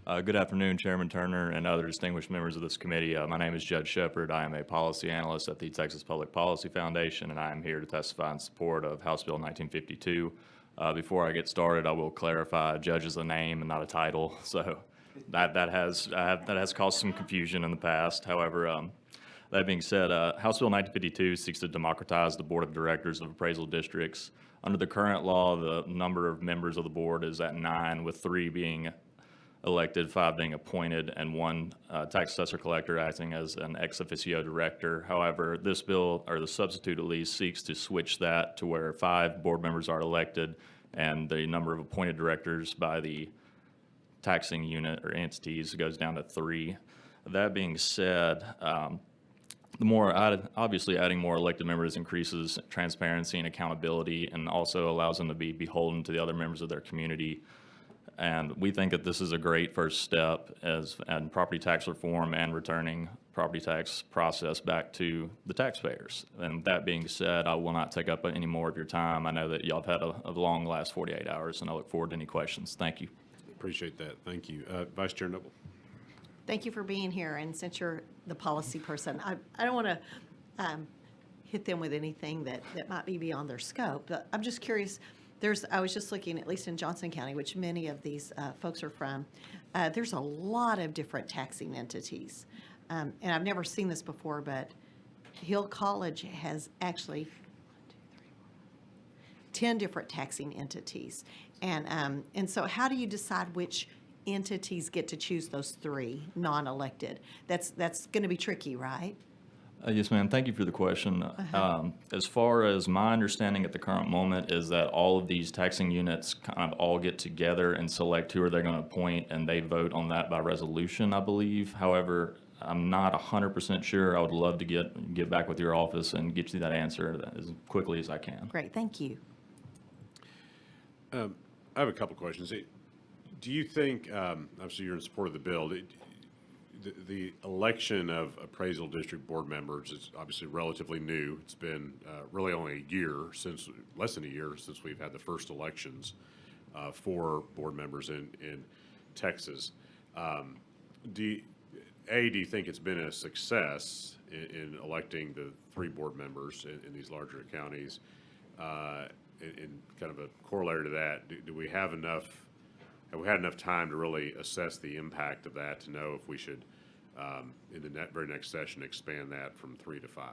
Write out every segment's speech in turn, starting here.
Good afternoon, Chairman Turner and other distinguished members of this committee. My name is Judge Shepard. I am a policy analyst at the Texas Public Policy Foundation, and I am here to testify in support of House Bill 1952. Before I get started, I will clarify Judge is a name and not a title, so that has caused some confusion in the past. However, that being said, House Bill 1952 seeks to democratize the board of directors of appraisal districts. Under the current law, the number of members of the board is at 9, with 3 being elected, 5 being appointed, and 1 tax assessor collector acting as an ex officio director. However, this bill, or the substitute at least, seeks to switch that to where 5 board members are elected and the number of appointed directors by the taxing unit or entities goes down to 3. That being said, obviously adding more elected members increases transparency and accountability and also allows them to be beholden to the other members of their community. And we think that this is a great first step in property tax reform and returning property tax process back to the taxpayers. And that being said, I will not take up any more of your time. I know that y'all have had a long last 48 hours, and I look forward to any questions. Thank you. Appreciate that. Thank you. Vice Chair Noble. Thank you for being here. And since you're the policy person, I don't want to hit them with anything that might be beyond their scope. But I'm just curious. I was just looking, at least in Johnson County, which many of these folks are from, there's a lot of different taxing entities. And I've never seen this before, but Hill College has actually 10 different taxing entities. And so how do you decide which entities get to choose those 3 non-elected? That's going to be tricky, right? Yes, ma'am. Thank you for the question. As far as my understanding at the current moment is that all of these taxing units kind of all get together and select who are they going to appoint, and they vote on that by resolution, I believe. However, I'm not 100% sure. I would love to get back with your office and get you that answer as quickly as I can. Great. Thank you. I have a couple questions. Do you think, obviously you're in support of the bill, the election of appraisal district board members is obviously relatively new. It's been really only less than a year since we've had the first elections for board members in Texas. Do you think it's been a success in electing the 3 board members in these larger counties? In kind of a corollary to that, do we have enough? Have we had enough time to really assess the impact of that to know if we should, in the very next session, expand that from 3 to 5?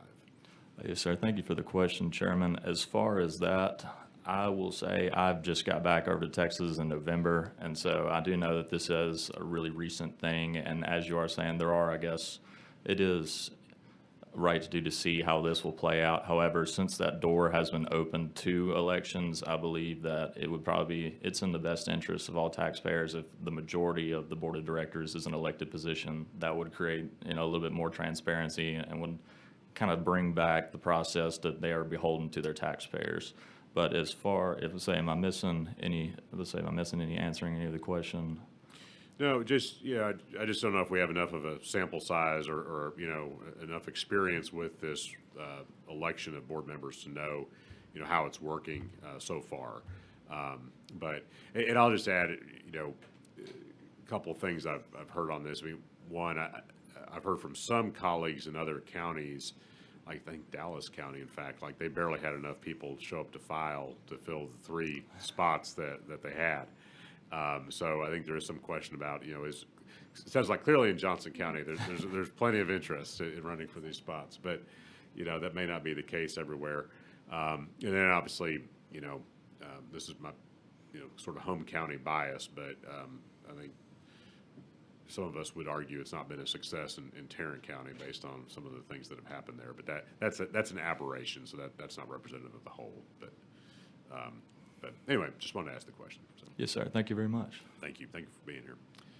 Yes, sir. Thank you for the question, Chairman. As far as that, I will say I've just got back over to Texas in November, and so I do know that this is a really recent thing. And as you are saying, it is right to see how this will play out. However, since that door has been opened to elections, I believe that it's in the best interest of all taxpayers if the majority of the board of directors is an elected position. That would create a little bit more transparency and would kind of bring back the process that they are beholden to their taxpayers. But as far, am I missing any answering any of the question? No, I just don't know if we have enough of a sample size or enough experience with this election of board members to know, how it's working so far. But I'll just add, a couple of things I've heard on this. I mean, one, I've heard from some colleagues in other counties, I think Dallas County, in fact, like they barely had enough people show up to file to fill the 3 spots that they had. So I think there is some question about, it sounds like clearly in Johnson County there's plenty of interest in running for these spots, but that may not be the case everywhere. And then obviously, this is my sort of home county bias, but I think some of us would argue it's not been a success in Tarrant County based on some of the things that have happened there. But that's an aberration, so that's not representative of the whole. But anyway, just wanted to ask the question. So. Yes, sir. Thank you very much. Thank you. Thank you for being here.